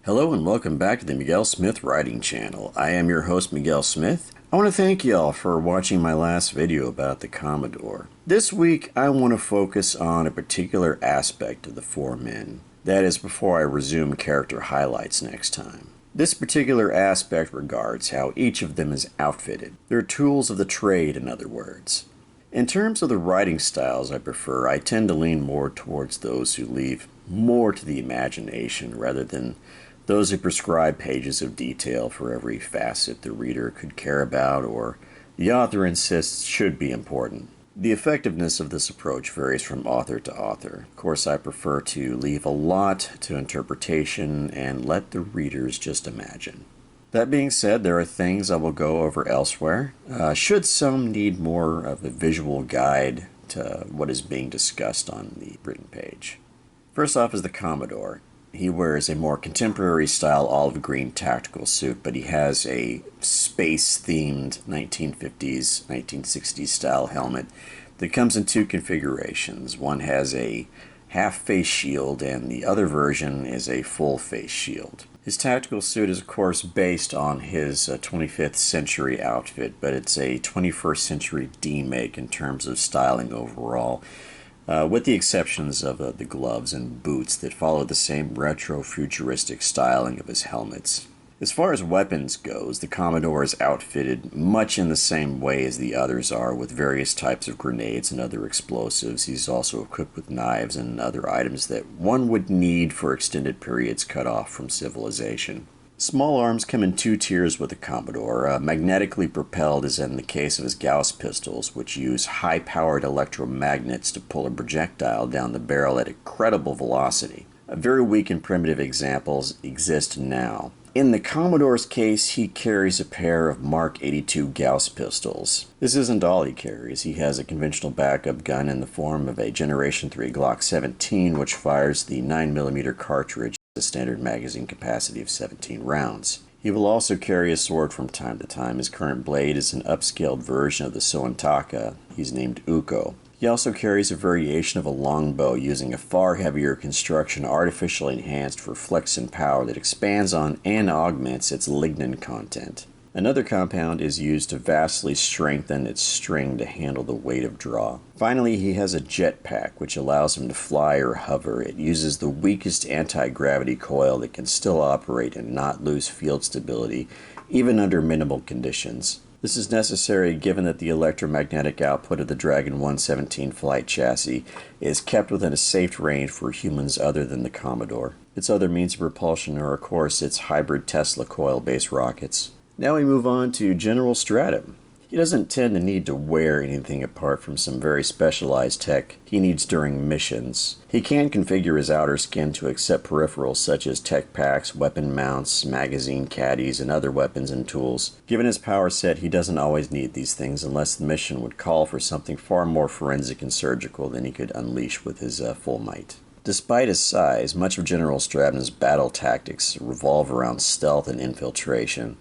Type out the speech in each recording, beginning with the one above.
Hello and welcome back to the Miguel Smith Writing Channel. I am your host, Miguel Smith. I want to thank y'all for watching my last video about the Commodore. This week, I want to focus on a particular aspect of the four men. That is before I resume character highlights next time. This particular aspect regards how each of them is outfitted. Their tools of the trade, in other words. In terms of the writing styles I prefer, I tend to lean more towards those who leave more to the imagination rather than those who prescribe pages of detail for every facet the reader could care about or the author insists should be important. The effectiveness of this approach varies from author to author. Of course, I prefer to leave a lot to interpretation and let the readers just imagine. That being said, there are things I will go over elsewhere, should some need more of a visual guide to what is being discussed on the written page. First off is the Commodore. He wears a more contemporary style olive green tactical suit, but he has a space-themed 1950s, 1960s style helmet that comes in two configurations. One has a half-face shield and the other version is a full-face shield. His tactical suit is of course based on his 25th century outfit, but it's a 21st century demake in terms of styling overall. With the exceptions of the gloves and boots that follow the same retro-futuristic styling of his helmets. As far as weapons goes, the Commodore is outfitted much in the same way as the others are, with various types of grenades and other explosives. He's also equipped with knives and other items that one would need for extended periods cut off from civilization. Small arms come in two tiers with the Commodore, magnetically propelled as in the case of his Gauss pistols, which use high-powered electromagnets to pull a projectile down the barrel at incredible velocity. Very weak and primitive examples exist now. In the Commodore's case, he carries a pair of Mark 82 Gauss pistols. This isn't all he carries. He has a conventional backup gun in the form of a Generation 3 Glock 17, which fires the 9mm cartridge. The standard magazine capacity of 17 rounds. He will also carry a sword from time to time. His current blade is an upscaled version of the Sontaka. He's named Uko. He also carries a variation of a longbow using a far heavier construction artificially enhanced for flex and power that expands on and augments its lignin content. Another compound is used to vastly strengthen its string to handle the weight of draw. Finally, he has a jetpack, which allows him to fly or hover. It uses the weakest anti-gravity coil that can still operate and not lose field stability, even under minimal conditions. This is necessary given that the electromagnetic output of the Dragon 117 flight chassis is kept within a safe range for humans other than the Commodore. Its other means of propulsion are, of course, its hybrid Tesla coil-based rockets. Now we move on to General Stratum. He doesn't tend to need to wear anything apart from some very specialized tech he needs during missions. He can configure his outer skin to accept peripherals such as tech packs, weapon mounts, magazine caddies, and other weapons and tools. Given his power set, he doesn't always need these things unless the mission would call for something far more forensic and surgical than he could unleash with his full might. Despite his size, much of General Stratum's battle tactics revolve around stealth and infiltration.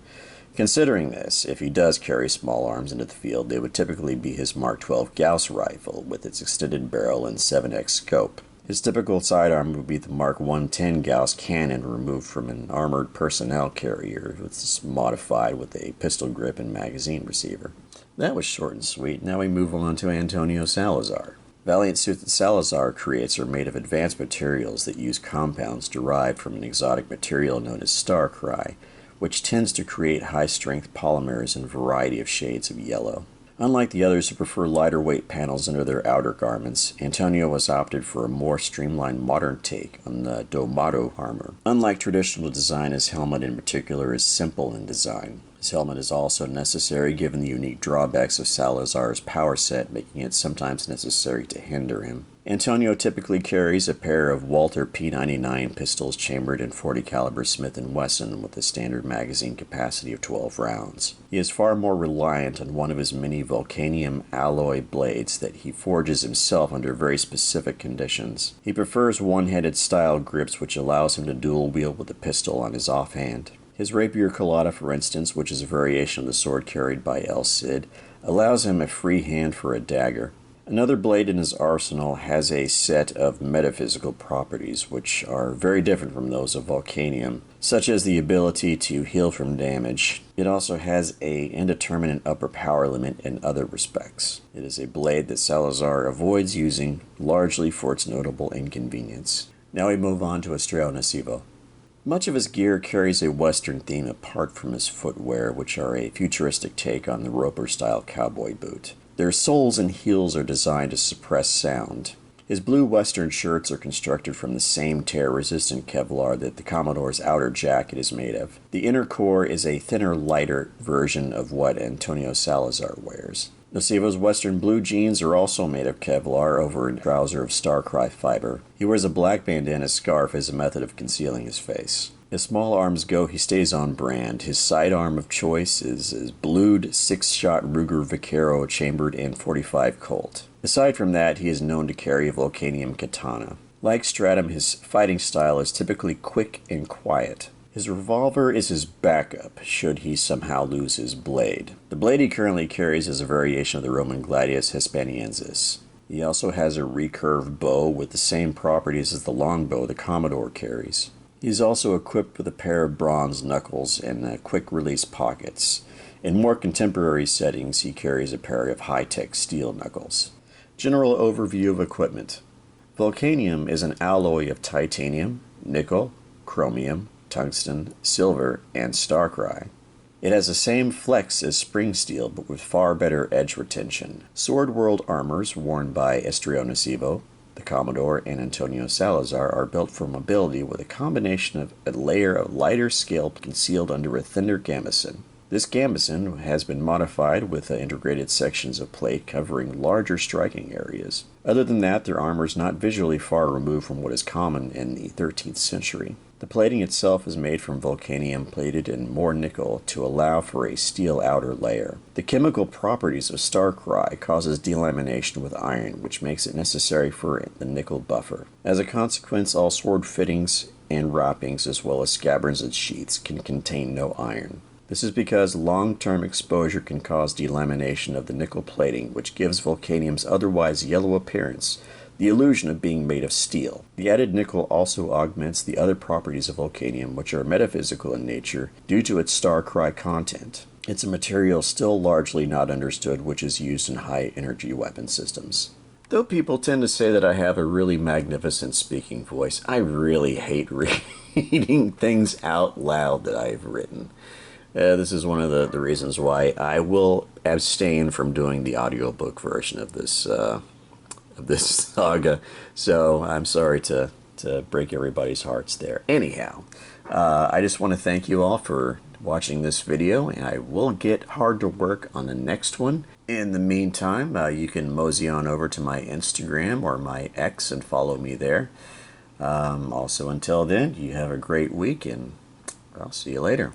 Considering this, if he does carry small arms into the field, they would typically be his Mark 12 Gauss rifle with its extended barrel and 7x scope. His typical sidearm would be the Mark 110 Gauss cannon removed from an armored personnel carrier, which is modified with a pistol grip and magazine receiver. That was short and sweet. Now we move on to Antonio Salazar. Valiant suits that Salazar creates are made of advanced materials that use compounds derived from an exotic material known as Starcry, which tends to create high-strength polymers in a variety of shades of yellow. Unlike the others who prefer lighter weight panels under their outer garments, Antonio has opted for a more streamlined modern take on the Domado armor. Unlike traditional design, his helmet in particular is simple in design. His helmet is also necessary given the unique drawbacks of Salazar's power set, making it sometimes necessary to hinder him. Antonio typically carries a pair of Walther P99 pistols chambered in .40 caliber Smith & Wesson with a standard magazine capacity of 12 rounds. He is far more reliant on one of his many Vulcanium alloy blades that he forges himself under very specific conditions. He prefers one-handed style grips, which allows him to dual wield with a pistol on his offhand. His rapier colada, for instance, which is a variation of the sword carried by El Cid, allows him a free hand for a dagger. Another blade in his arsenal has a set of metaphysical properties which are very different from those of Volcanium, such as the ability to heal from damage. It also has an indeterminate upper power limit in other respects. It is a blade that Salazar avoids using, largely for its notable inconvenience. Now we move on to Estrella Nocivo. Much of his gear carries a Western theme apart from his footwear, which are a futuristic take on the Roper-style cowboy boot. Their soles and heels are designed to suppress sound. His blue Western shirts are constructed from the same tear-resistant Kevlar that the Commodore's outer jacket is made of. The inner core is a thinner, lighter version of what Antonio Salazar wears. Nocivo's Western blue jeans are also made of Kevlar over a trouser of Starcry fiber. He wears a black bandana scarf as a method of concealing his face. As small arms go, he stays on brand. His sidearm of choice is his blued 6-shot Ruger Vaquero chambered in .45 Colt. Aside from that, he is known to carry a Volcanium katana. Like Stratum, his fighting style is typically quick and quiet. His revolver is his backup, should he somehow lose his blade. The blade he currently carries is a variation of the Roman Gladius Hispaniensis. He also has a recurved bow with the same properties as the longbow the Commodore carries. He is also equipped with a pair of bronze knuckles and quick-release pockets. In more contemporary settings, he carries a pair of high-tech steel knuckles. General overview of equipment. Volcanium is an alloy of titanium, nickel, chromium, tungsten, silver, and Starcry. It has the same flex as spring steel, but with far better edge retention. Sword World armors worn by Estrella Nocivo, the Commodore, and Antonio Salazar are built for mobility with a combination of a layer of lighter scalp concealed under a thinner gambeson. This gambeson has been modified with integrated sections of plate covering larger striking areas. Other than that, their armor is not visually far removed from what is common in the 13th century. The plating itself is made from Volcanium plated in more nickel to allow for a steel outer layer. The chemical properties of Starcry causes delamination with iron, which makes it necessary for the nickel buffer. As a consequence, all sword fittings and wrappings, as well as scabbards and sheaths, can contain no iron. This is because long-term exposure can cause delamination of the nickel plating, which gives Volcanium's otherwise yellow appearance the illusion of being made of steel. The added nickel also augments the other properties of Volcanium, which are metaphysical in nature due to its Starcry content. It's a material still largely not understood, which is used in high-energy weapon systems. Though people tend to say that I have a really magnificent speaking voice, I really hate reading things out loud that I've written. This is one of the reasons why I will abstain from doing the audiobook version of this saga. So I'm sorry to break everybody's hearts there. Anyhow, I just want to thank you all for watching this video, and I will get hard to work on the next one. In the meantime, you can mosey on over to my Instagram or my X and follow me there. Also, until then, you have a great week, and I'll see you later.